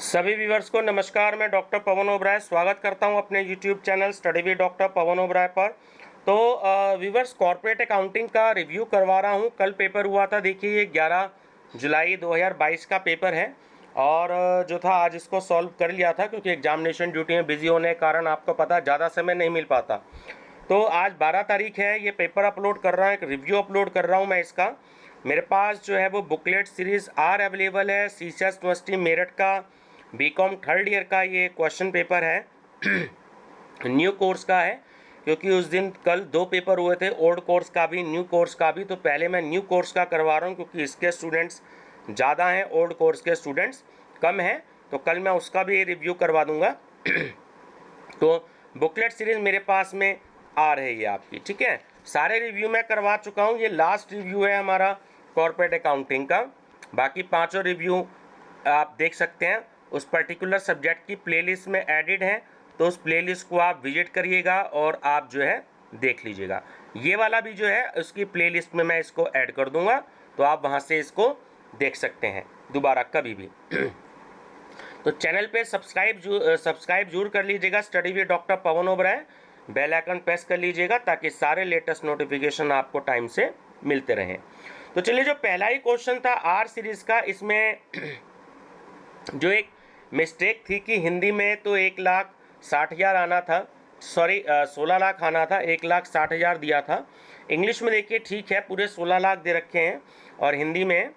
सभी व्यूवर्स को नमस्कार। मैं डॉक्टर पवन ओबराय स्वागत करता हूं अपने YouTube channel study with doctor Pawan Oberoi पर। तो व्यूवर्स, कॉर्पोरेट अकाउंटिंग का रिव्यू करवा रहा हूं। कल पेपर हुआ था, देखिए ये 11 जुलाई 2022 का पेपर है और जो था आज इसको सॉल्व कर लिया था, क्योंकि एग्जामिनेशन ड्यूटी में बिजी होने के कारण आपको पता ज़्यादा समय नहीं मिल पाता। तो आज 12 तारीख है, ये पेपर अपलोड कर रहा हूँ, एक रिव्यू अपलोड कर रहा हूँ मैं इसका। मेरे पास जो है वो बुकलेट सीरीज़ आर अवेलेबल है। सीसीएस यूनिवर्सिटी मेरठ का बीकॉम थर्ड ईयर का ये क्वेश्चन पेपर है न्यू कोर्स का है, क्योंकि उस दिन कल 2 पेपर हुए थे, ओल्ड कोर्स का भी न्यू कोर्स का भी। तो पहले मैं न्यू कोर्स का करवा रहा हूँ, क्योंकि इसके स्टूडेंट्स ज़्यादा हैं, ओल्ड कोर्स के स्टूडेंट्स कम हैं। तो कल मैं उसका भी रिव्यू करवा दूंगा तो बुकलेट सीरीज मेरे पास में आ रही है आपकी, ठीक है। सारे रिव्यू मैं करवा चुका हूँ, ये लास्ट रिव्यू है हमारा कॉर्पोरेट अकाउंटिंग का। बाकी 5 रिव्यू आप देख सकते हैं, उस पर्टिकुलर सब्जेक्ट की प्लेलिस्ट में एडिड है, तो उस प्लेलिस्ट को आप विजिट करिएगा और आप जो है देख लीजिएगा। ये वाला भी जो है उसकी प्लेलिस्ट में मैं इसको ऐड कर दूंगा, तो आप वहाँ से इसको देख सकते हैं दोबारा कभी भी तो चैनल पे सब्सक्राइब जरूर कर लीजिएगा, study with doctor Pawan Oberoi. Bell icon press कर लीजिएगा ताकि सारे लेटेस्ट नोटिफिकेशन आपको टाइम से मिलते रहें। तो चलिए, जो पहला ही क्वेश्चन था आर सीरीज का, इसमें जो एक मिस्टेक थी कि हिंदी में तो 1,60,000 आना था, सॉरी 16 लाख आना था, 1,60,000 दिया था। इंग्लिश में देखिए ठीक है, पूरे 16 लाख दे रखे हैं और हिंदी में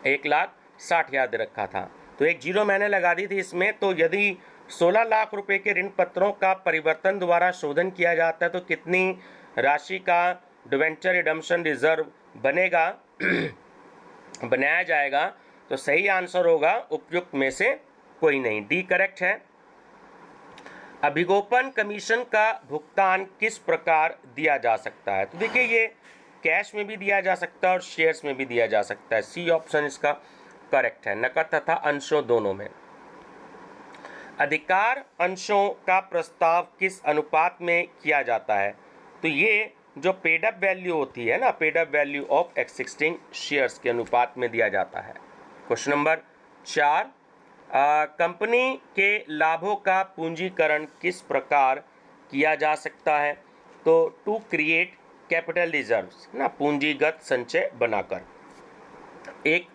1,60,000 दे रखा था। तो एक जीरो मैंने लगा दी थी इसमें। तो यदि 16 लाख रुपए के ऋण पत्रों का परिवर्तन द्वारा शोधन किया जाता है तो कितनी राशि का डिवेंचर रिडम्पशन रिजर्व बनेगा बनाया जाएगा? तो सही आंसर होगा उपयुक्त में से कोई नहीं, डी करेक्ट है। अभिगोपन कमीशन का भुगतान किस प्रकार दिया जा सकता है? तो देखिए, ये कैश में भी दिया जा सकता है और शेयर्स में भी दिया जा सकता है। सी ऑप्शन इसका करेक्ट है, नकद तथा अंशों दोनों में। अधिकार अंशों का प्रस्ताव किस अनुपात में किया जाता है? तो ये जो पेड अप वैल्यू होती है ना, paid up value of existing shares के अनुपात में दिया जाता है। क्वेश्चन नंबर 4, कंपनी के लाभों का पूंजीकरण किस प्रकार किया जा सकता है? तो टू क्रिएट कैपिटल रिजर्व्स ना, पूंजीगत संचय बनाकर। एक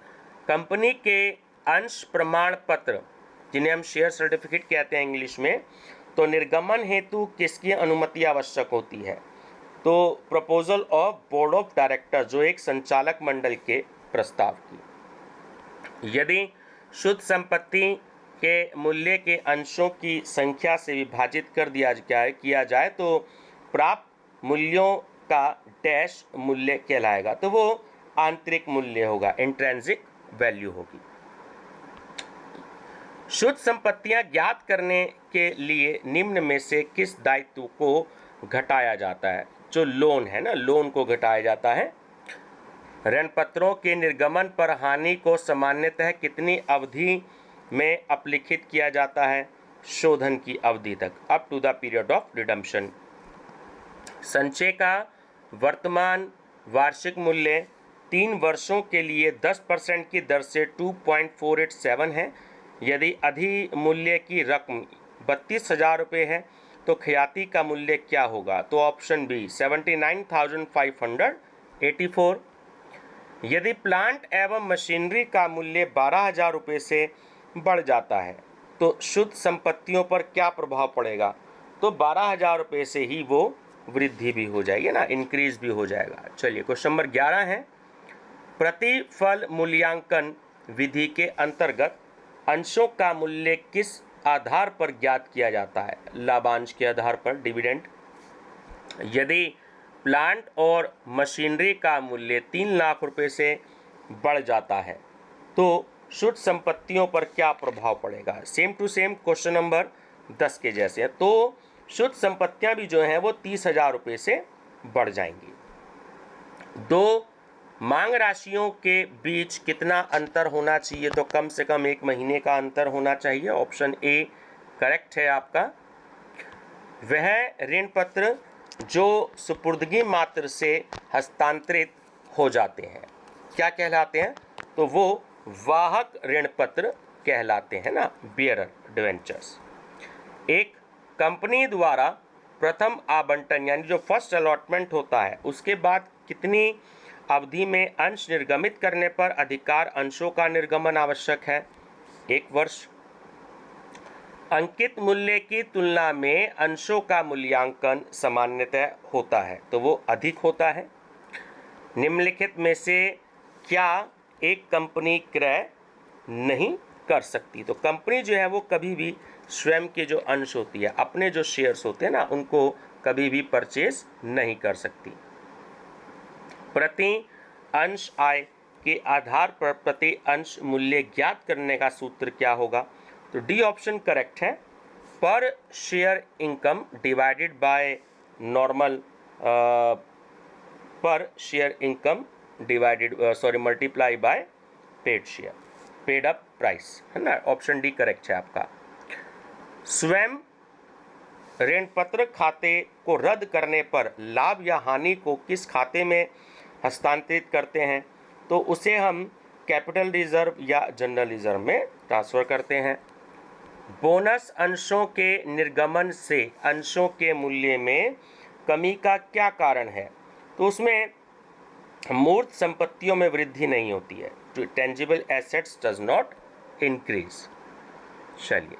कंपनी के अंश प्रमाण पत्र, जिन्हें हम शेयर सर्टिफिकेट कहते हैं इंग्लिश में, तो निर्गमन हेतु किसकी अनुमति आवश्यक होती है? तो proposal of board of director, जो एक संचालक मंडल के प्रस्ताव की। यदि शुद्ध संपत्ति के मूल्य के अंशों की संख्या से विभाजित कर किया जाए तो प्राप्त मूल्यों का डैश मूल्य कहलाएगा। तो वो आंतरिक मूल्य होगा, इंट्रिंसिक वैल्यू होगी। शुद्ध संपत्तियां ज्ञात करने के लिए निम्न में से किस दायित्व को घटाया जाता है? जो लोन है ना, लोन को घटाया जाता है। ऋण पत्रों के निर्गमन पर हानि को सामान्यतः कितनी अवधि में अपलिखित किया जाता है? शोधन की अवधि तक, up to the period of redemption. संचय का वर्तमान वार्षिक मूल्य 3 वर्षों के लिए 10% की दर से 2.487 है। यदि अधिमूल्य की रकम 32,000 रुपये है तो ख्याति का मूल्य क्या होगा? तो ऑप्शन बी 79,584। यदि प्लांट एवं मशीनरी का मूल्य 12,000 रुपये से बढ़ जाता है तो शुद्ध संपत्तियों पर क्या प्रभाव पड़ेगा? तो 12,000 रुपये से ही वो वृद्धि भी हो जाएगी ना, इंक्रीज भी हो जाएगा। चलिए, क्वेश्चन नंबर 11 है, प्रतिफल मूल्यांकन विधि के अंतर्गत अंशों का मूल्य किस आधार पर ज्ञात किया जाता है? लाभांश के आधार पर, डिविडेंड। यदि प्लांट और मशीनरी का मूल्य 3 लाख रुपए से बढ़ जाता है तो शुद्ध संपत्तियों पर क्या प्रभाव पड़ेगा? Same to same question number 10 के जैसे है। तो शुद्ध संपत्तियां भी जो हैं वो 30,000 रुपये से बढ़ जाएंगी। 2 मांग राशियों के बीच कितना अंतर होना चाहिए? तो कम से कम 1 महीने का अंतर होना चाहिए। ऑप्शन ए करेक्ट है आपका। वह ऋण पत्र जो सुपुर्दगी मात्र से हस्तांतरित हो जाते हैं क्या कहलाते हैं? तो वो वाहक ऋण पत्र कहलाते हैं ना, बियरर डिवेंचर्स। एक कंपनी द्वारा प्रथम आवंटन यानी जो फर्स्ट अलॉटमेंट होता है उसके बाद कितनी अवधि में अंश निर्गमित करने पर अधिकार अंशों का निर्गमन आवश्यक है? 1 वर्ष। अंकित मूल्य की तुलना में अंशों का मूल्यांकन सामान्यतः होता है तो वो अधिक होता है। निम्नलिखित में से क्या एक कंपनी क्रय नहीं कर सकती? तो कंपनी जो है वो कभी भी स्वयं के जो अंश होती है, अपने जो शेयर्स होते हैं ना, उनको कभी भी परचेज नहीं कर सकती। प्रति अंश आय के आधार पर प्रति अंश मूल्य ज्ञात करने का सूत्र क्या होगा? तो डी ऑप्शन करेक्ट है, per share income divided by normal, per share income divided multiply by paid share, paid up price, है ना। ऑप्शन डी करेक्ट है आपका। स्वयं ऋण पत्र खाते को रद्द करने पर लाभ या हानि को किस खाते में हस्तांतरित करते हैं? तो उसे हम कैपिटल रिजर्व या जनरल रिजर्व में ट्रांसफर करते हैं। बोनस अंशों के निर्गमन से अंशों के मूल्य में कमी का क्या कारण है? तो उसमें मूर्त संपत्तियों में वृद्धि नहीं होती है। Tangible assets does not increase. चलिए,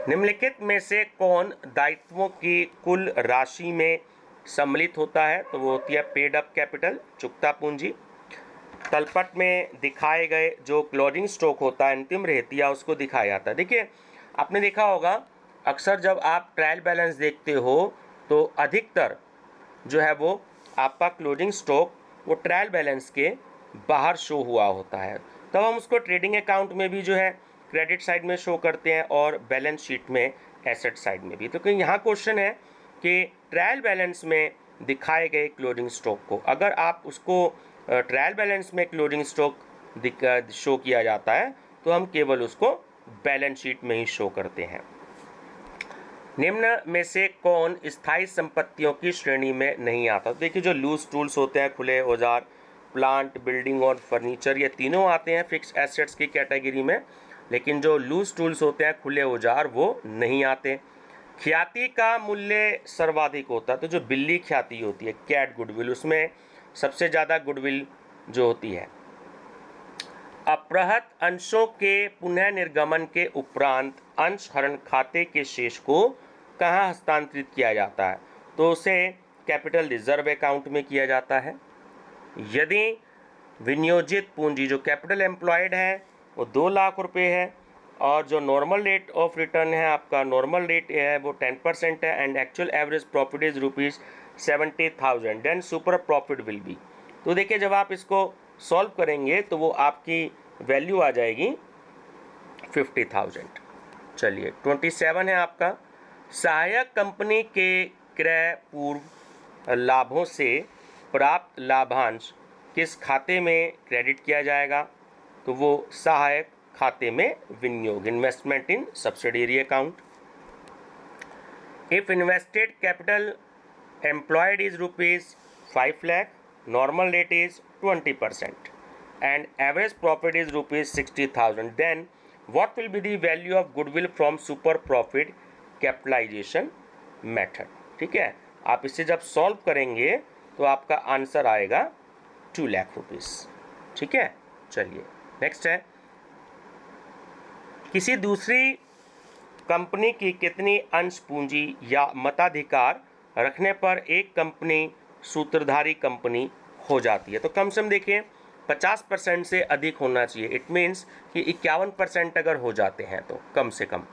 निम्नलिखित में से कौन दायित्वों की कुल राशि में सम्मिलित होता है? तो वो होती है पेड अप कैपिटल, चुकता पूंजी। तलपट में दिखाए गए जो क्लोजिंग स्टॉक होता है, अंतिम रहतिया, उसको दिखाया जाता है। देखिए, आपने देखा होगा अक्सर जब आप ट्रायल बैलेंस देखते हो तो अधिकतर जो है वो आपका क्लोजिंग स्टॉक वो ट्रायल बैलेंस के बाहर शो हुआ होता है। तब हम उसको ट्रेडिंग अकाउंट में भी जो है क्रेडिट साइड में शो करते हैं और बैलेंस शीट में एसेट साइड में भी। तो कहीं यहाँ क्वेश्चन है कि ट्रायल बैलेंस में दिखाए गए क्लोजिंग स्टॉक को अगर आप उसको ट्रायल बैलेंस में क्लोजिंग स्टॉक शो किया जाता है तो हम केवल उसको बैलेंस शीट में ही शो करते हैं। निम्न में से कौन स्थायी संपत्तियों की श्रेणी में नहीं आता? तो देखिए, जो लूज टूल्स होते हैं, खुले औजार, प्लांट, बिल्डिंग और फर्नीचर, ये तीनों आते हैं फिक्स एसेट्स की कैटेगरी में, लेकिन जो लूज टूल्स होते हैं, खुले औजार, वो नहीं आते। ख्याति का मूल्य सर्वाधिक होता है, तो जो बिल्ली ख्याति होती है, कैट गुडविल, उसमें सबसे ज़्यादा गुडविल जो होती है। अपहृत अंशों के पुनः निर्गमन के उपरांत अंश हरण खाते के शेष को कहाँ हस्तांतरित किया जाता है? तो उसे कैपिटल रिजर्व अकाउंट में किया जाता है। यदि विनियोजित पूंजी जो कैपिटल एम्प्लॉयड है वो 2 लाख रुपए है और जो नॉर्मल रेट ऑफ रिटर्न है, आपका नॉर्मल रेट है वो 10% है and actual average profit is ₹70,000, then super profit will be. तो देखिए, जब आप इसको सॉल्व करेंगे तो वो आपकी वैल्यू आ जाएगी 50,000। चलिए, 27 है आपका। सहायक कंपनी के क्रय पूर्व लाभों से प्राप्त लाभांश किस खाते में क्रेडिट किया जाएगा? तो वो सहायक खाते में विनियोग, investment in subsidiary account. If invested capital employed is ₹5 lakh, normal rate is 20% and average profit is ₹60,000, then what will be the value of goodwill from super profit capitalization method? ठीक है, आप इसे जब सॉल्व करेंगे तो आपका answer आएगा 2 lakh rupees. ठीक है, चलिए नेक्स्ट है, किसी दूसरी कंपनी की कितनी अंश पूंजी या मताधिकार रखने पर एक कंपनी सूत्रधारी कंपनी हो जाती है? तो कम से कम देखिए 50% से अधिक होना चाहिए। इट मीन्स कि 51% अगर हो जाते हैं तो कम से कम।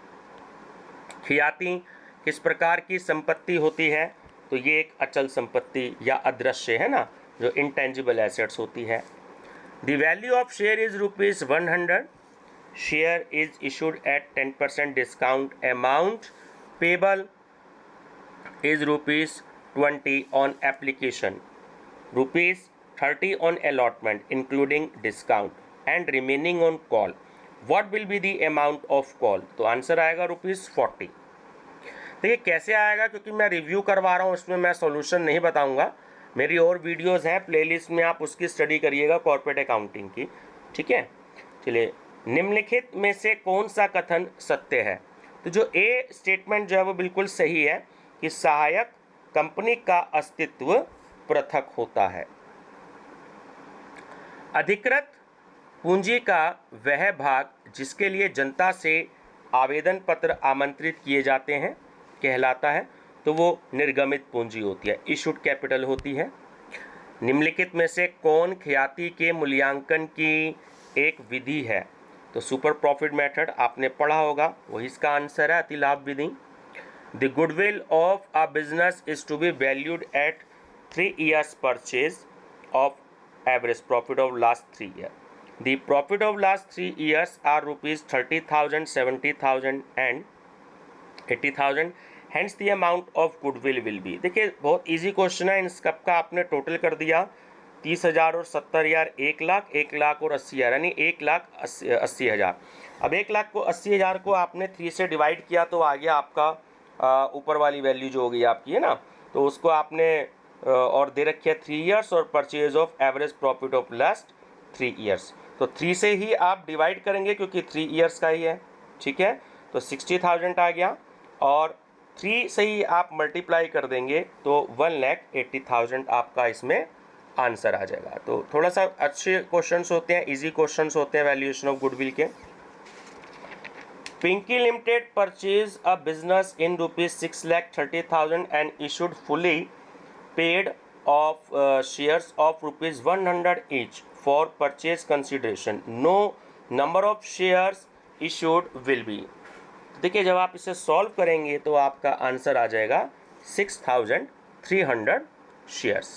ख्याति किस प्रकार की संपत्ति होती है? तो ये एक अचल संपत्ति या अदृश्य है ना, जो इंटेंजिबल एसेट्स होती है। The value of share is ₹100, share is issued at 10% discount, amount payable is ₹20 on application, ₹30 on allotment including discount and remaining on call. What will be the amount of call? तो answer आएगा ₹40। देखिए कैसे आएगा, क्योंकि मैं review करवा रहा हूँ, उसमें मैं सॉल्यूशन नहीं बताऊंगा। मेरी और वीडियोस हैं प्लेलिस्ट में, आप उसकी स्टडी करिएगा कॉर्पोरेट अकाउंटिंग की। ठीक है, चलिए निम्नलिखित में से कौन सा कथन सत्य है? तो जो ए स्टेटमेंट जो है वो बिल्कुल सही है कि सहायक कंपनी का अस्तित्व पृथक होता है। अधिकृत पूंजी का वह भाग जिसके लिए जनता से आवेदन पत्र आमंत्रित किए जाते हैं कहलाता है, तो वो निर्गमित पूंजी होती है, इशूड कैपिटल होती है। निम्नलिखित में से कौन ख्याति के मूल्यांकन की एक विधि है? तो सुपर प्रॉफिट मेथड आपने पढ़ा होगा, वही इसका आंसर है, अतिलाभ विधि। The goodwill of a business is to be valued at 3 years purchase of average profit of last 3 years. The profit of last 3 years are rupees 30,000, 70,000 and 80,000. Hence the amount of goodwill will be. देखिए बहुत easy question है, इन सब का आपने total कर दिया 30,000 और 70,000, 1 लाख, 1 लाख और 80,000, यानी 1,80,000। अब 1,00,000 को 80,000 को आपने 3 से डिवाइड किया तो आ गया आपका ऊपर वाली वैल्यू जो हो गई आपकी, है ना, तो उसको आपने और दे रखी है 3 years और purchase of average profit of last 3 years। तो 3 से ही आप डिवाइड करेंगे क्योंकि 3 years का ही है, ठीक है, तो 60,000 आ गया और 3 से ही आप मल्टीप्लाई कर देंगे तो 1,80,000 आपका इसमें आंसर आ जाएगा। तो थोड़ा सा अच्छे क्वेश्चंस होते हैं, इजी क्वेश्चंस होते हैं वैल्यूएशन ऑफ गुडविल के। Pinky limited purchase a business in ₹6,30,000 and issued fully paid of shares of rupees 100 each for purchase consideration. No number of shares issued will be. देखिए जब आप इसे सॉल्व करेंगे तो आपका आंसर आ जाएगा 6,300 shares.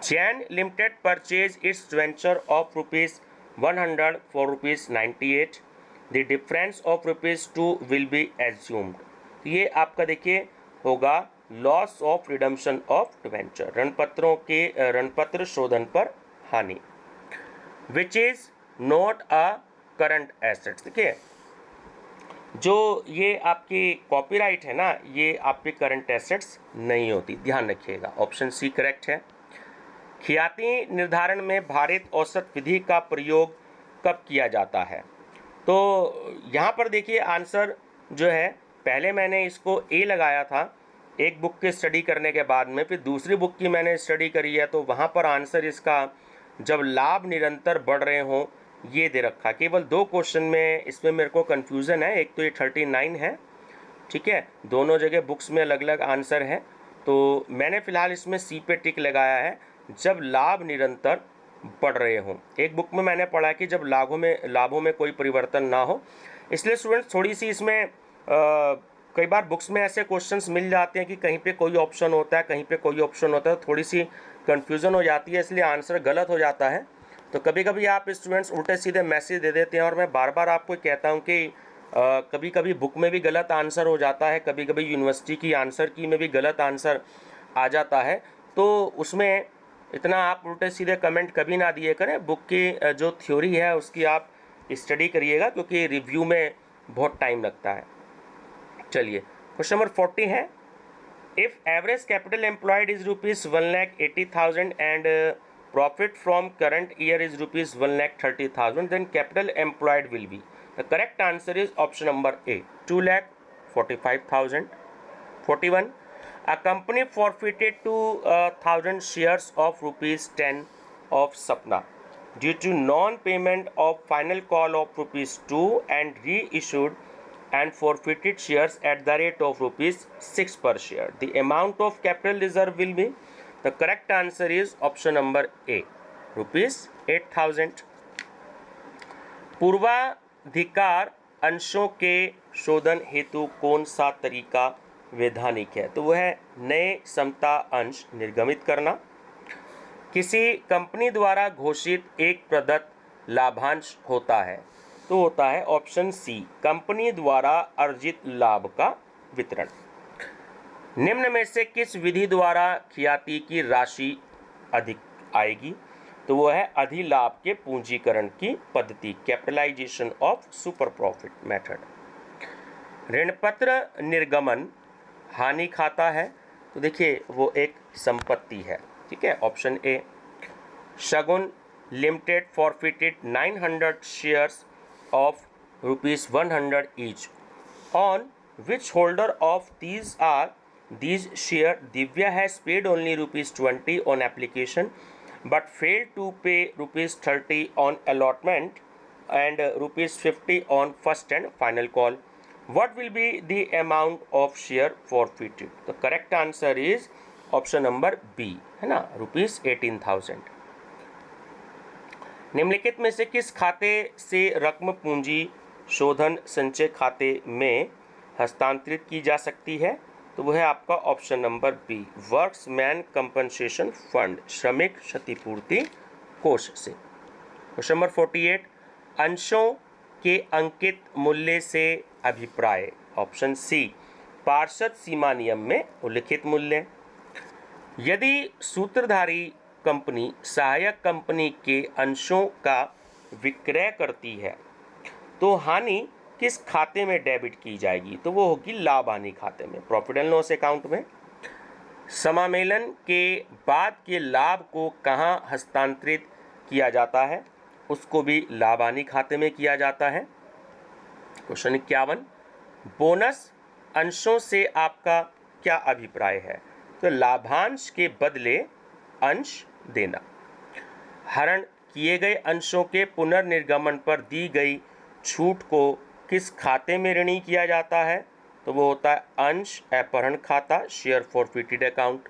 Jain limited purchase it's venture of ₹100 for ₹98. The difference of ₹2 will be assumed. ये आपका देखिए होगा loss of redemption of debenture, ऋणपत्र शोधन पर हानि। Which is not a current assets. देखिए जो ये आपकी कॉपीराइट है ना, ये आपके करंट एसेट्स नहीं होती, ध्यान रखिएगा, ऑप्शन सी करेक्ट है। ख्याति निर्धारण में भारित औसत विधि का प्रयोग कब किया जाता है? तो यहाँ पर देखिए आंसर जो है, पहले मैंने इसको ए लगाया था एक बुक की स्टडी करने के बाद में, फिर दूसरी बुक की मैंने स्टडी करी है तो वहाँ पर आंसर इसका जब लाभ निरंतर बढ़ रहे हों ये दे रखा। केवल 2 क्वेश्चन में इसमें मेरे को कन्फ्यूज़न है, एक तो ये 39 है, ठीक है, दोनों जगह बुक्स में अलग अलग आंसर है, तो मैंने फ़िलहाल इसमें सी पे टिक लगाया है, जब लाभ निरंतर बढ़ रहे हों। एक बुक में मैंने पढ़ा कि जब लाभों में कोई परिवर्तन ना हो। इसलिए स्टूडेंट्स थोड़ी सी इसमें कई बार बुक्स में ऐसे क्वेश्चंस मिल जाते हैं कि कहीं पे कोई ऑप्शन होता है, कहीं पे कोई ऑप्शन होता है, तो थोड़ी सी कन्फ्यूज़न हो जाती है, इसलिए आंसर गलत हो जाता है। तो कभी कभी आप स्टूडेंट्स उल्टे सीधे मैसेज दे देते हैं और मैं बार बार आपको कहता हूँ कि कभी कभी बुक में भी गलत आंसर हो जाता है, कभी कभी यूनिवर्सिटी की आंसर की में भी गलत आंसर आ जाता है, तो उसमें इतना आप उल्टे सीधे कमेंट कभी ना दिए करें। बुक की जो थ्योरी है उसकी आप स्टडी करिएगा क्योंकि रिव्यू में बहुत टाइम लगता है। चलिए क्वेश्चन नंबर 40 है, if average capital employed is ₹1,80,000 and profit from current year is ₹1,30,000 then capital employed will be. The correct answer is option number A, 2,45,000। 41, a company forfeited 2,000 shares of ₹10 of Sapna due to non-payment of final call of ₹2 and reissued and forfeited shares at the rate of ₹6 per share. The amount of capital reserve will be, the correct answer is option number A, ₹8,000. पूर्वाधिकार अंशों के शोधन हेतु कौन सा तरीका वैधानिक है? तो वह है नए समता अंश निर्गमित करना। किसी कंपनी द्वारा घोषित एक प्रदत्त लाभांश होता है, तो होता है ऑप्शन सी, कंपनी द्वारा अर्जित लाभ का वितरण। निम्न में से किस विधि द्वारा ख्याति की राशि अधिक आएगी? तो वो है अधिलाभ के पूंजीकरण की पद्धति, capitalisation of super profit method. ऋणपत्र निर्गमन हानि खाता है, तो देखिए वो एक संपत्ति है, ठीक है, option A. Shagun Limited forfeited 900 shares of rupees 100 each. On which holder of these share Divya has paid only rupees 20 on application but failed to pay rupees 30 on allotment and rupees 50 on first and final call. What will be the amount of share forfeited? The correct answer is option number B, है ना, rupees 18,000. निम्नलिखित में से किस खाते से रकम पूंजी शोधन संचय खाते में हस्तांतरित की जा सकती है? तो वह है आपका option number B, workmen's compensation fund, श्रमिक क्षतिपूर्ति कोष से. क्वेश्चन नंबर 48, अंशों के अंकित मूल्य से अभिप्राय. ऑप्शन सी, पार्षद सीमा नियम में उल्लिखित मूल्य. यदि सूत्रधारी कंपनी सहायक कंपनी के अंशों का विक्रय करती है तो हानि किस खाते में डेबिट की जाएगी? तो वो होगी लाभ हानि खाते में, प्रॉफिट एंड लॉस अकाउंट में. समामेलन के बाद के लाभ को कहाँ हस्तांतरित किया जाता है? उसको भी लाभ हानि खाते में किया जाता है. क्वेश्चन 51, बोनस अंशों से आपका क्या अभिप्राय है? तो लाभांश के बदले अंश देना. हरण किए गए अंशों के पुनर्निर्गमन पर दी गई छूट को किस खाते में ऋणी किया जाता है? तो वो होता है अंश अपहरण खाता, शेयर फॉरफिटेड अकाउंट.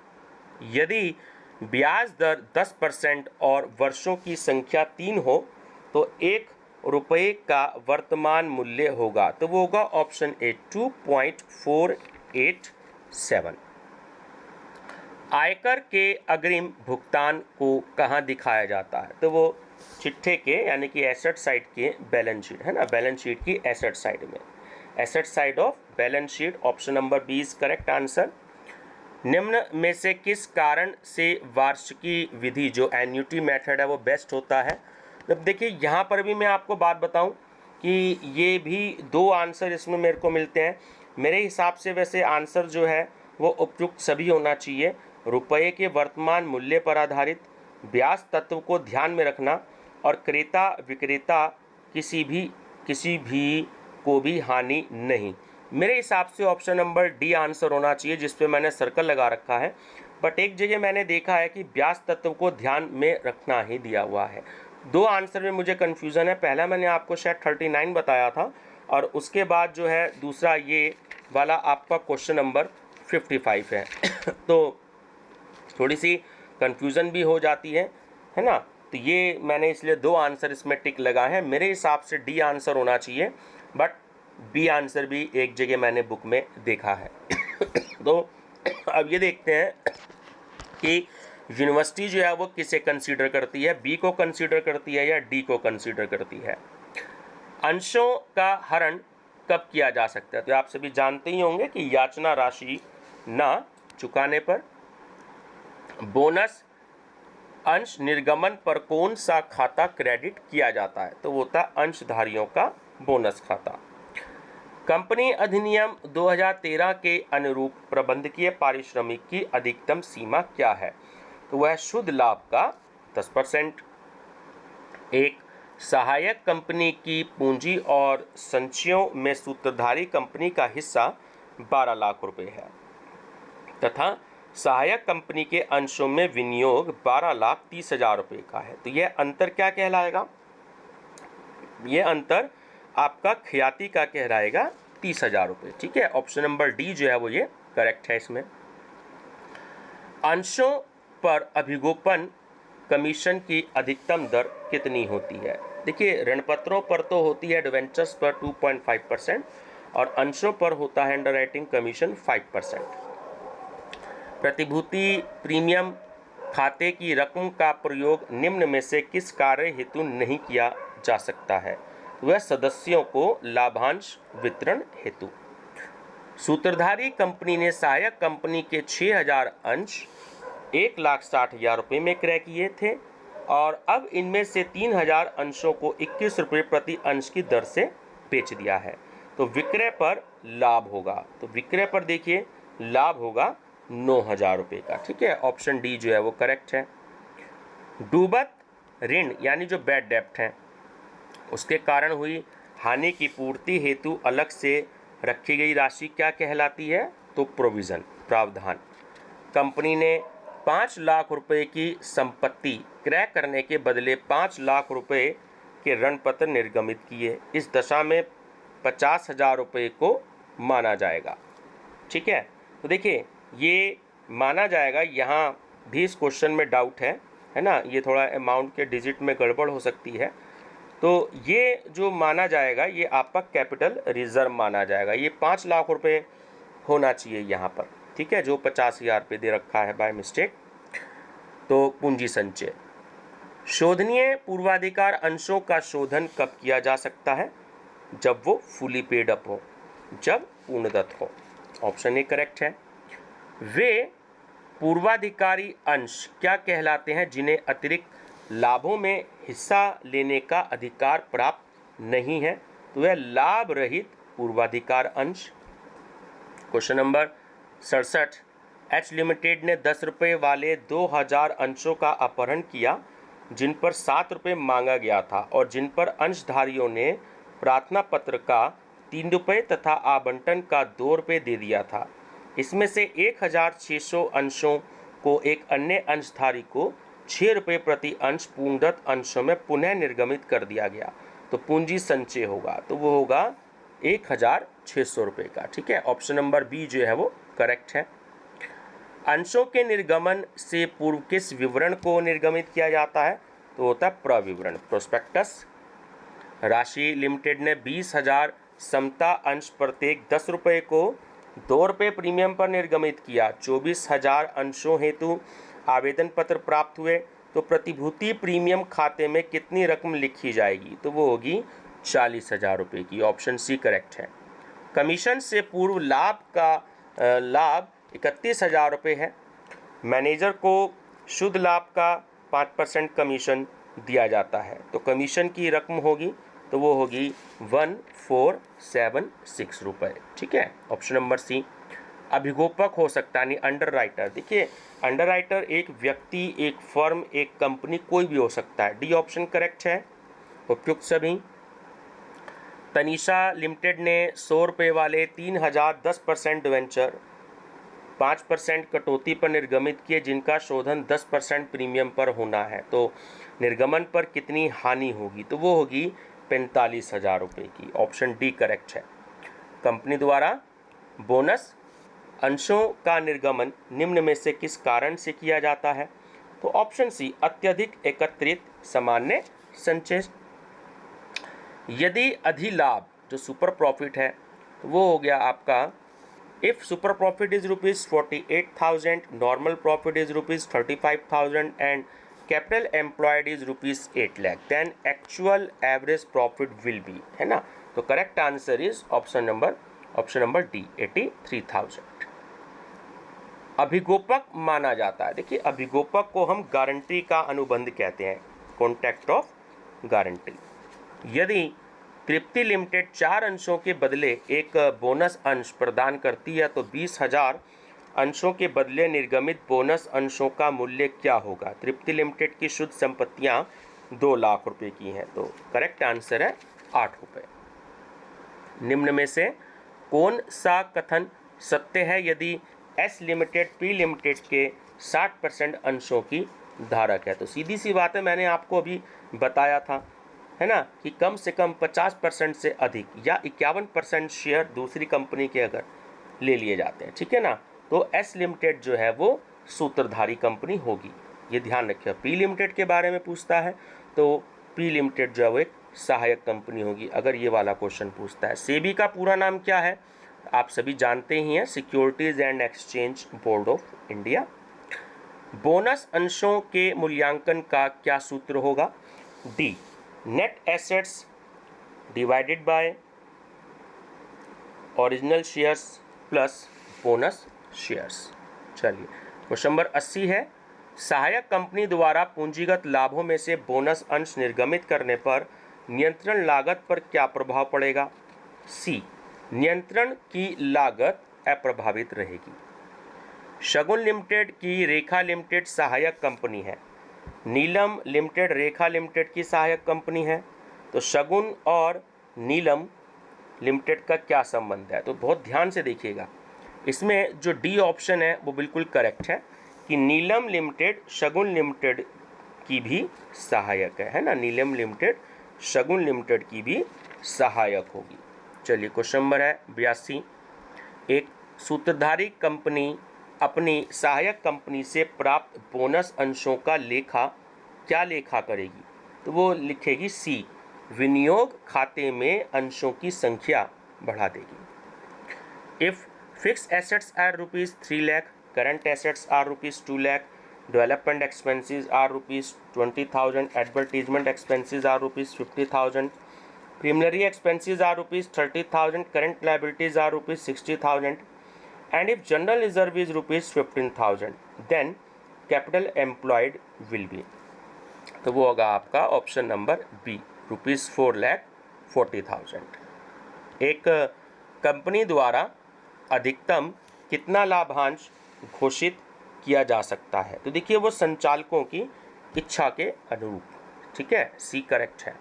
यदि ब्याज दर 10% और वर्षों की संख्या 3 हो तो 1 रुपये का वर्तमान मूल्य होगा. तो वो होगा ऑप्शन ए, 2.487. आयकर के अग्रिम भुगतान को कहाँ दिखाया जाता है? तो वो चिट्ठे के यानी कि एसेट साइड के बैलेंस शीट, है ना, बैलेंस शीट की एसेट साइड में, asset side of balance sheet. Option number B is correct answer. निम्न में से किस कारण से वार्षिकी विधि जो एन्युटी मेथड है वो बेस्ट होता है? जब देखिए यहाँ पर भी मैं आपको बात बताऊं कि ये भी 2 आंसर इसमें मेरे को मिलते हैं. मेरे हिसाब से वैसे आंसर जो है वो उपयुक्त सभी होना चाहिए. रुपये के वर्तमान मूल्य पर आधारित, ब्याज तत्व को ध्यान में रखना और क्रेता विक्रेता किसी भी को भी हानि नहीं. मेरे हिसाब से ऑप्शन नंबर डी आंसर होना चाहिए जिस पे मैंने सर्कल लगा रखा है. बट एक जगह मैंने देखा है कि ब्याज तत्व को ध्यान में रखना ही दिया हुआ है. 2 आंसर में मुझे कन्फ्यूज़न है. पहला मैंने आपको शायद 39 बताया था और उसके बाद जो है दूसरा ये वाला आपका क्वेश्चन नंबर 55 है. तो थोड़ी सी कन्फ्यूज़न भी हो जाती है ना. तो ये मैंने इसलिए 2 आंसर इसमें टिक लगा है. मेरे हिसाब से डी आंसर होना चाहिए बट बी आंसर भी एक जगह मैंने बुक में देखा है. तो अब ये देखते हैं कि यूनिवर्सिटी जो है वो किसे कंसीडर करती है, बी को कंसीडर करती है या डी को कंसीडर करती है. अंशों का हरण कब किया जा सकता है? तो आप सभी जानते ही होंगे कि याचना राशि ना चुकाने पर. बोनस अंश निर्गमन पर कौन सा खाता क्रेडिट किया जाता है? तो वो होता है अंशधारियों का बोनस खाता. कंपनी अधिनियम 2013 के अनुरूप प्रबंधकीय पारिश्रमिक की अधिकतम सीमा क्या है? तो वह शुद्ध लाभ का 10%. एक सहायक कंपनी की पूंजी और संचयों में सूत्रधारी कंपनी का हिस्सा 12 लाख रुपए है तथा सहायक कंपनी के अंशों में विनियोग 12,30,000 रुपये का है. तो यह अंतर क्या कहलाएगा? यह अंतर आपका ख्याति का कहलाएगा 30,000 रुपये. ठीक है, ऑप्शन नंबर डी जो है वो ये करेक्ट है इसमें. अंशों पर अभिगोपन कमीशन की अधिकतम दर कितनी होती है? देखिए ऋणपत्रों पर तो होती है डिवेंचर्स पर 2.5% और अंशों पर होता है अंडरराइटिंग कमीशन 5%. प्रतिभूति प्रीमियम खाते की रकम का प्रयोग निम्न में से किस कार्य हेतु नहीं किया जा सकता है? वह सदस्यों को लाभांश वितरण हेतु. सूत्रधारी कंपनी ने सहायक कंपनी के 6,000 अंश 1,60,000 रुपये में क्रय किए थे और अब इनमें से 3,000 अंशों को 21 रुपये प्रति अंश की दर से बेच दिया है. तो विक्रय पर लाभ होगा. तो विक्रय पर देखिए लाभ होगा 9,000 रुपये का. ठीक है, ऑप्शन डी जो है वो करेक्ट है. डूबत ऋण यानी जो बैड डेप्ट हैं उसके कारण हुई हानि की पूर्ति हेतु अलग से रखी गई राशि क्या कहलाती है? तो प्रोविज़न, प्रावधान। कंपनी ने 5 लाख रुपए की संपत्ति क्रय करने के बदले 5 लाख रुपए के ऋण पत्र निर्गमित किए। इस दशा में 50,000 रुपये को माना जाएगा। ठीक है, तो देखिए ये माना जाएगा, यहाँ भी इस क्वेश्चन में डाउट है ना, ये थोड़ा अमाउंट के डिजिट में गड़बड़ हो सकती है। तो ये जो माना जाएगा ये आपका कैपिटल रिजर्व माना जाएगा। ये 5 लाख रुपए होना चाहिए यहाँ पर, ठीक है, जो 50,000 पे दे रखा है बाय मिस्टेक। तो पूंजी संचय। शोधनीय पूर्वाधिकार अंशों का शोधन कब किया जा सकता है? जब वो फुली पेड अप हो, जब पूर्णदत्त हो। ऑप्शन ए करेक्ट है। वे पूर्वाधिकारी अंश क्या कहलाते हैं जिन्हें अतिरिक्त लाभों में हिस्सा लेने का अधिकार प्राप्त नहीं है? तो वह लाभ रहित पूर्वाधिकार अंश। Question number 67। एच लिमिटेड ने 10 रुपये वाले 2000 अंशों का अपहरण किया जिन पर 7 रुपये मांगा गया था और जिन पर अंशधारियों ने प्रार्थना पत्र का 3 रुपये तथा आवंटन का 2 रुपये दे दिया था। इसमें से 1600 अंशों को एक अन्य अंशधारी को 6 रुपये प्रति अंश पूर्णदत्त अंशों में पुनः निर्गमित कर दिया गया। तो पूंजी संचय होगा, तो वो होगा 1600 रुपये का। ठीक है, ऑप्शन नंबर बी जो है वो करेक्ट है। अंशों के निर्गमन से पूर्व किस विवरण को निर्गमित किया जाता है? तो होता है प्रविवरण, प्रोस्पेक्टस। राशि लिमिटेड ने 20,000 समता अंश प्रत्येक 10 रुपये को 2 रुपये प्रीमियम पर निर्गमित किया। 24,000 अंशों हेतु आवेदन पत्र प्राप्त हुए, तो प्रतिभूति प्रीमियम खाते में कितनी रकम लिखी जाएगी? तो वो होगी 40,000 रुपये की। ऑप्शन सी करेक्ट है। कमीशन से पूर्व लाभ 31,000 रुपये है। मैनेजर को शुद्ध लाभ का 5% कमीशन दिया जाता है, तो कमीशन की रकम होगी तो वो होगी 1476 रुपये। ठीक है, ऑप्शन नंबर सी। अभिगोपक हो सकता है, यानी अंडर राइटर। देखिए अंडर राइटर एक व्यक्ति, एक फर्म, एक कंपनी, कोई भी हो सकता है। डी ऑप्शन करेक्ट है, उपयुक्त सभी। तनीषा लिमिटेड ने 100 रुपये वाले 3000 10% डिवेंचर 5% कटौती पर निर्गमित किए जिनका शोधन 10% प्रीमियम पर होना है। तो निर्गमन पर कितनी हानि होगी? तो वो होगी 45,000 रुपये की। ऑप्शन डी करेक्ट है। कंपनी द्वारा बोनस अंशों का निर्गमन निम्न में से किस कारण से किया जाता है? तो ऑप्शन सी अत्यधिक एकत्रित सामान्य संचय। यदि अधिलाभ जो सुपर प्रॉफिट है तो वो हो गया आपका, if super profit is ₹48,000, normal profit is ₹35,000 and capital employed is ₹8 lakh, then actual average profit will be, है ना। तो correct answer is option number D 83,000। अभिगोपक माना जाता है। देखिए अभिगोपक को हम गारंटी का अनुबंध कहते हैं, कॉन्ट्रैक्ट ऑफ गारंटी। यदि तृप्ति लिमिटेड 4 अंशों के बदले एक बोनस अंश प्रदान करती है तो 20,000 अंशों के बदले निर्गमित बोनस अंशों का मूल्य क्या होगा? तृप्ति लिमिटेड की शुद्ध संपत्तियां 2 लाख रुपए की हैं, तो करेक्ट आंसर है 8 रुपये। निम्न में से कौन सा कथन सत्य है? यदि एस लिमिटेड पी लिमिटेड के 60% अंशों की धारक है, तो सीधी सी बात है, मैंने आपको अभी बताया था, है ना, कि कम से कम 50% से अधिक या 51% शेयर दूसरी कंपनी के अगर ले लिए जाते हैं, ठीक है ना, तो एस लिमिटेड जो है वो सूत्रधारी कंपनी होगी। ये ध्यान रखिए। पी लिमिटेड के बारे में पूछता है तो पी लिमिटेड जो है वो एक सहायक कंपनी होगी, अगर ये वाला क्वेश्चन पूछता है। सेबी का पूरा नाम क्या है? आप सभी जानते ही हैं, securities and exchange board of India. Bonus अंशों के मूल्यांकन का क्या सूत्र होगा? D net assets divided by original shares plus bonus shares. चलिए क्वेश्चन नंबर 80 है, सहायक कंपनी द्वारा पूंजीगत लाभों में से बोनस अंश निर्गमित करने पर नियंत्रण लागत पर क्या प्रभाव पड़ेगा? सी नियंत्रण की लागत अप्रभावित रहेगी। शगुन लिमिटेड की रेखा लिमिटेड सहायक कंपनी है, नीलम लिमिटेड रेखा लिमिटेड की सहायक कंपनी है। तो शगुन और नीलम लिमिटेड का क्या संबंध है, तो बहुत ध्यान से देखिएगा। इसमें जो डी ऑप्शन है वो बिल्कुल करेक्ट है कि नीलम लिमिटेड शगुन लिमिटेड की भी सहायक है ना, नीलम लिमिटेड शगुन लिमिटेड की भी सहायक होगी। चलिए क्वेश्चन नंबर है 82। एक सूत्रधारी कंपनी अपनी सहायक कंपनी से प्राप्त बोनस अंशों का लेखा क्या लेखा करेगी, तो वो लिखेगी सी, विनियोग खाते में अंशों की संख्या बढ़ा देगी। If fix assets are ₹3 lakh, current assets are ₹2 lakh, development expenses are ₹20,000, advertisement expenses are ₹50,000, preliminary expenses are ₹30,000, current liabilities are ₹60,000, and if general reserve is ₹15,000, then capital employed will be, तो वो होगा आपका option number B, ₹4,40,000। एक company द्वारा अधिकतम कितना लाभांश घोषित किया जा सकता है, तो देखिए वो संचालकों की इच्छा के अनुरूप, ठीक है, सी करेक्ट है।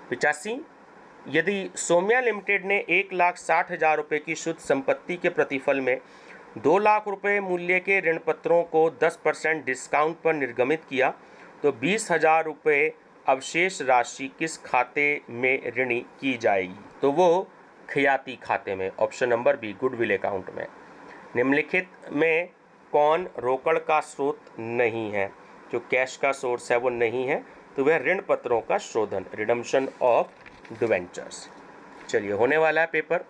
85, यदि सोम्या लिमिटेड ने 1,60,000 रुपये की शुद्ध संपत्ति के प्रतिफल में 2 लाख रुपये मूल्य के ऋण पत्रों को 10% डिस्काउंट पर निर्गमित किया, तो 20,000 रुपये अवशेष राशि किस खाते में ऋणी की जाएगी, तो वो खयाती खाते में, option number B, goodwill account में। निम्नलिखित में कौन रोकड़ का स्रोत नहीं है, जो कैश का सोर्स है वो नहीं है, तो वह ऋण पत्रों का शोधन, रिडम्पशन ऑफ डिवेंचर्स। चलिए होने वाला है पेपर।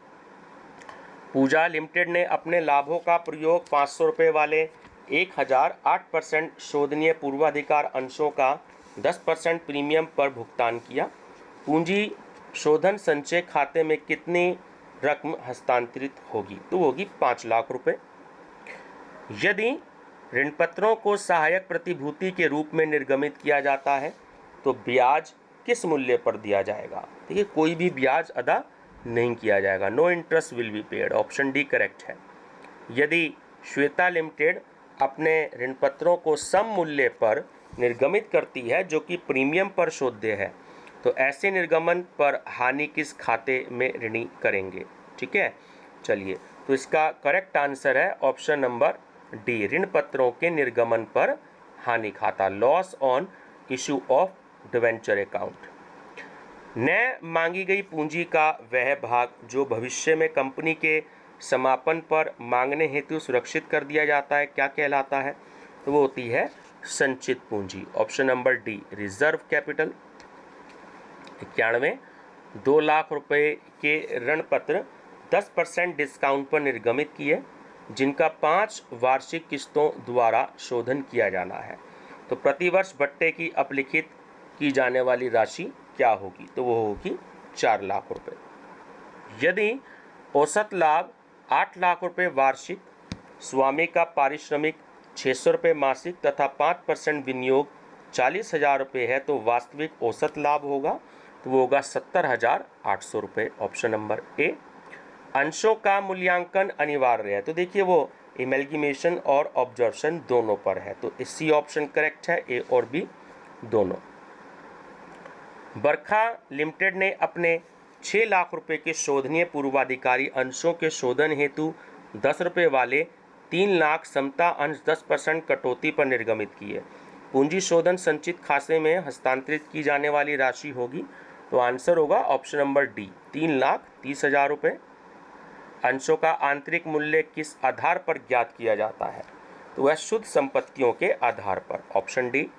पूजा लिमिटेड ने अपने लाभों का प्रयोग 500 रुपये वाले 1,008% शोधनीय पूर्वाधिकार अंशों का 10% प्रीमियम पर भुगतान किया। पूंजी शोधन संचय खाते में कितनी रकम हस्तांतरित होगी, तो होगी 5 लाख रुपये। यदि ऋणपत्रों को सहायक प्रतिभूति के रूप में निर्गमित किया जाता है तो ब्याज किस मूल्य पर दिया जाएगा, देखिए कोई भी ब्याज अदा नहीं किया जाएगा, no interest will be paid, option D correct है। यदि श्वेता लिमिटेड अपने ऋणपत्रों को सम मूल्य पर निर्गमित करती है जो कि प्रीमियम पर शोध्य है, तो ऐसे निर्गमन पर हानि किस खाते में ऋणी करेंगे, ठीक है। चलिए तो इसका करेक्ट आंसर है ऑप्शन नंबर डी, ऋण पत्रों के निर्गमन पर हानि खाता, loss on issue of debenture account. न मांगी गई पूंजी का वह भाग जो भविष्य में कंपनी के समापन पर मांगने हेतु सुरक्षित कर दिया जाता है क्या कहलाता है, तो वो होती है संचित पूंजी, option number D, reserve capital. 91, 2 lakh रुपए के ऋण पत्र 10% डिस्काउंट पर निर्गमित किए जिनका 5 वार्षिक किस्तों द्वारा शोधन किया जाना है, तो प्रतिवर्ष भट्टे की अपलिखित की जाने वाली राशि क्या होगी, तो वो होगी 4 लाख रुपए। यदि औसत लाभ 8 लाख रुपए वार्षिक, स्वामी का पारिश्रमिक 600 रुपये मासिक तथा 5% विनियोग 40,000 रुपये है, तो वास्तविक औसत लाभ होगा, तो वो होगा 70,800 रुपये, ऑप्शन नंबर ए। अंशों का मूल्यांकन अनिवार्य है, तो देखिए वो एमलगेमेशन और ऑब्जर्वेशन दोनों पर है, तो सी ऑप्शन करेक्ट है, ए और बी दोनों। बरखा लिमिटेड ने अपने 6 लाख रुपए के शोधनीय पूर्वाधिकारी अंशों के शोधन हेतु 10 रुपये वाले 3 लाख समता अंश 10% कटौती पर निर्गमित किए। पूंजी शोधन संचित खाते में हस्तांतरित की जाने वाली राशि होगी, तो आंसर होगा ऑप्शन नंबर डी, 3,30,000 रुपये। अंशों का आंतरिक मूल्य किस आधार पर ज्ञात किया जाता है, तो वह शुद्ध संपत्तियों के आधार पर, ऑप्शन डी।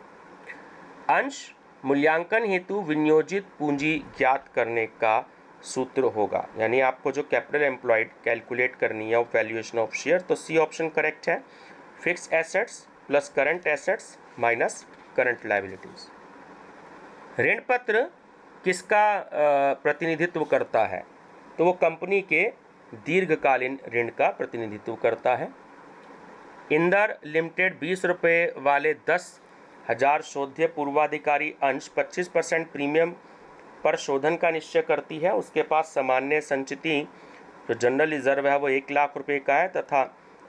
अंश मूल्यांकन हेतु विनियोजित पूंजी ज्ञात करने का सूत्र होगा, यानी आपको जो कैपिटल एम्प्लॉयड कैलकुलेट करनी है वैल्यूएशन ऑफ शेयर, तो सी ऑप्शन करेक्ट है, fix assets plus current assets minus current liabilities. ऋण पत्र किसका प्रतिनिधित्व करता है, तो वो कंपनी के दीर्घकालीन ऋण का प्रतिनिधित्व करता है। इंदर लिमिटेड 20 रुपये वाले 10,000 शोध्य पूर्वाधिकारी अंश 25% प्रीमियम पर शोधन का निश्चय करती है। उसके पास सामान्य संचिति जो जनरल रिजर्व है वो 1 लाख रुपए का है तथा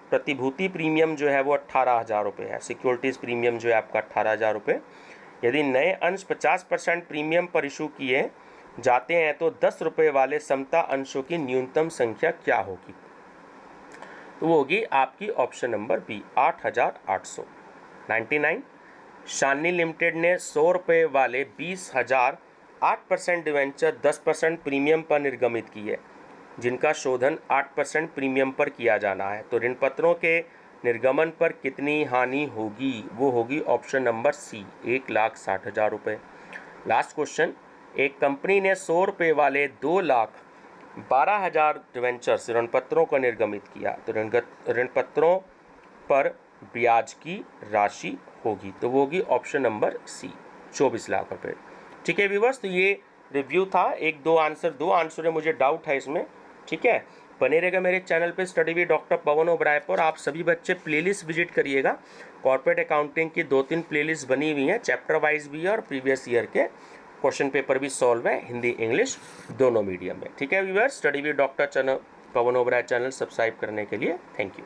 प्रतिभूति प्रीमियम जो है वो 18,000 रुपये है। सिक्योरिटीज़ प्रीमियम जो है आपका 18,000 रुपये। यदि नए अंश 50% प्रीमियम पर इशू किए जाते हैं तो 10 रुपये वाले समता अंशों की न्यूनतम संख्या क्या होगी? तो वो होगी आपकी ऑप्शन नंबर बी, 8,899। शानी लिमिटेड ने 100 रुपये वाले 20,000 8% डिवेंचर 10% प्रीमियम पर निर्गमित किए, जिनका शोधन 8% प्रीमियम पर किया जाना है। तो ऋण पत्रों के निर्गमन पर कितनी हानि होगी? वो होगी ऑप्शन नंबर सी, 1,60,000 रुपये। लास्ट क्वेश्चन, एक कंपनी ने 100 रुपये वाले 2,12,000 डिवेंचर्स ऋण पत्रों को निर्गमित किया, तो ऋण पत्रों पर ब्याज की राशि होगी, तो वो होगी ऑप्शन नंबर सी, 24 लाख रुपये। ठीक है व्यूअर्स, तो ये रिव्यू था। एक दो आंसर है, मुझे डाउट है इसमें। ठीक है, बने रहेगा मेरे चैनल पे study with doctor Pawan Oberoi पर। आप सभी बच्चे प्लेलिस्ट विजिट करिएगा। कॉर्पोरेट अकाउंटिंग की 2-3 प्लेलिस्ट बनी हुई हैं, चैप्टर वाइज भी है और प्रीवियस ईयर के क्वेश्चन पेपर भी सॉल्व है, हिंदी इंग्लिश दोनों मीडियम में। ठीक है viewers, study with doctor Pawan Oberoi channel subscribe करने के लिए थैंक यू।